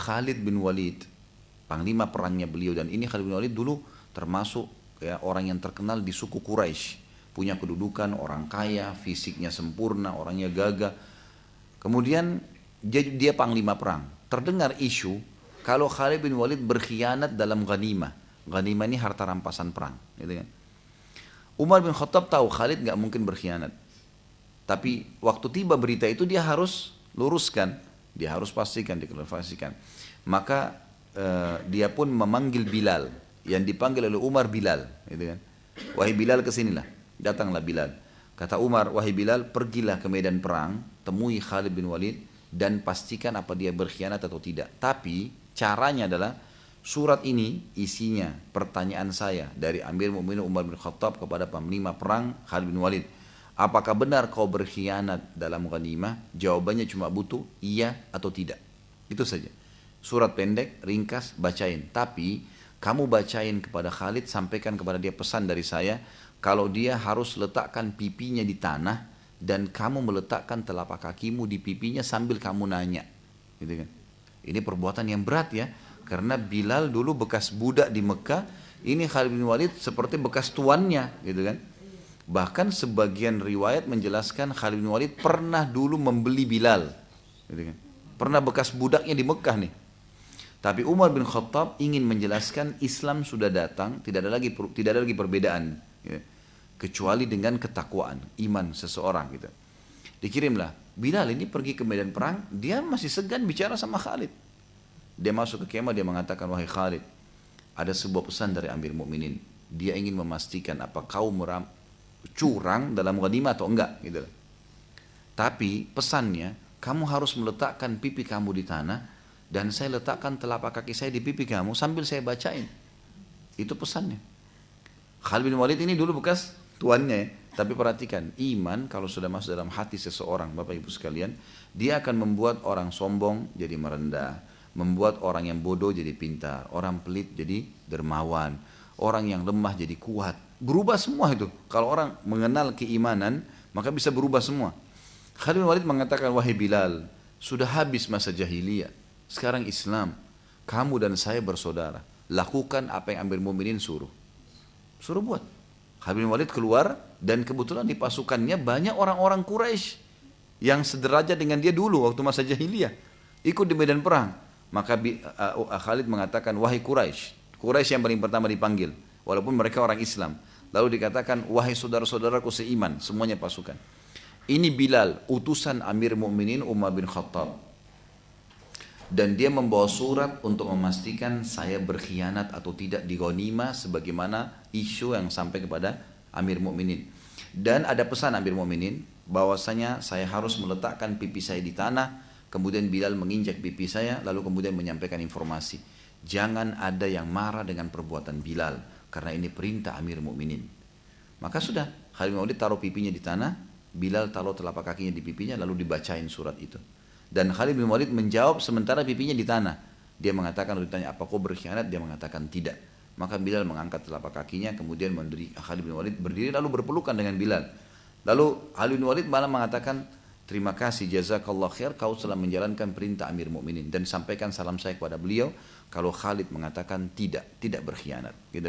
Khalid bin Walid, panglima perangnya beliau, dan ini Khalid bin Walid dulu termasuk ya, orang yang terkenal di suku Quraisy, punya kedudukan, orang kaya, fisiknya sempurna, orangnya gagah. Kemudian dia panglima perang. Terdengar isu kalau Khalid bin Walid berkhianat dalam ghanimah. Ghanimah ini harta rampasan perang, gitu kan. Umar bin Khattab tahu Khalid nggak mungkin berkhianat. Tapi waktu tiba berita itu dia harus luruskan, dia harus pastikan, diklarifikasikan. Maka dia pun memanggil Bilal, yang dipanggil oleh Umar Bilal, gitu kan. Wahai Bilal kesinilah, datanglah Bilal. Kata Umar, wahai Bilal, pergilah ke medan perang, temui Khalid bin Walid dan pastikan apa dia berkhianat atau tidak. Tapi caranya adalah surat ini isinya pertanyaan saya dari Amir Mu'minin Umar bin Khattab kepada panglima perang Khalid bin Walid. Apakah benar kau berkhianat dalam ghanimah? Jawabannya cuma butuh iya atau tidak. Itu saja. Surat pendek, ringkas, bacain. Tapi kamu bacain kepada Khalid, sampaikan kepada dia pesan dari saya, kalau dia harus letakkan pipinya di tanah dan kamu meletakkan telapak kakimu di pipinya sambil kamu nanya. Gitu kan. Ini perbuatan yang berat ya. Karena Bilal dulu bekas budak di Mekah, ini Khalid bin Walid seperti bekas tuannya, gitu kan. Bahkan sebagian riwayat menjelaskan Khalid bin Walid pernah dulu membeli Bilal, gitu kan. Pernah bekas budaknya di Mekah nih. Tapi Umar bin Khattab ingin menjelaskan Islam sudah datang, tidak ada lagi perbedaan, gitu. Kecuali dengan ketakwaan, iman seseorang, gitu. Dikirimlah Bilal ini pergi ke medan perang, dia masih segan bicara sama Khalid. Dia masuk ke kemah, dia mengatakan, wahai Khalid, ada sebuah pesan dari Amir Mukminin. Dia ingin memastikan apa kau curang dalam ghanimah atau enggak, gitu. Tapi pesannya, kamu harus meletakkan pipi kamu di tanah dan saya letakkan telapak kaki saya di pipi kamu sambil saya bacain. Itu pesannya. Khalid bin Walid ini dulu bekas tuannya ya. Tapi perhatikan, iman kalau sudah masuk dalam hati seseorang, Bapak Ibu sekalian, dia akan membuat orang sombong jadi merendah, membuat orang yang bodoh jadi pintar, orang pelit jadi dermawan, orang yang lemah jadi kuat. Berubah semua itu. Kalau orang mengenal keimanan, maka bisa berubah semua. Khalid bin Walid mengatakan, wahai Bilal, sudah habis masa jahiliyah. Sekarang Islam, kamu dan saya bersaudara. Lakukan apa yang Amir Mu'minin suruh. Suruh buat. Khalid bin Walid keluar dan kebetulan di pasukannya banyak orang-orang Quraisy yang sederajat dengan dia dulu waktu masa jahiliyah. Ikut di medan perang. Maka Khalid mengatakan, wahai Quraisy. Quraisy yang paling pertama dipanggil. Walaupun mereka orang Islam. Lalu dikatakan, wahai saudara-saudaraku seiman. Semuanya pasukan. Ini Bilal, utusan Amir Mu'minin Umar bin Khattab. Dan dia membawa surat untuk memastikan saya berkhianat atau tidak di ghanimah sebagaimana isu yang sampai kepada Amir Mu'minin. Dan ada pesan Amir Mu'minin bahwasanya saya harus meletakkan pipi saya di tanah, kemudian Bilal menginjak pipi saya, lalu kemudian menyampaikan informasi. Jangan ada yang marah dengan perbuatan Bilal, karena ini perintah Amir Mu'minin. Maka sudah, Khalid bin Walid taruh pipinya di tanah, Bilal taruh telapak kakinya di pipinya, lalu dibacain surat itu. Dan Khalid bin Walid menjawab sementara pipinya di tanah. Dia mengatakan, ditanya, apa kau berkhianat? Dia mengatakan tidak. Maka Bilal mengangkat telapak kakinya, kemudian Khalid bin Walid berdiri lalu berpelukan dengan Bilal. Lalu Khalid bin Walid malah mengatakan, terima kasih, jazakallah khair, kau telah menjalankan perintah Amir Mu'minin. Dan sampaikan salam saya kepada beliau, kalau Khalid mengatakan tidak berkhianat. Gitu.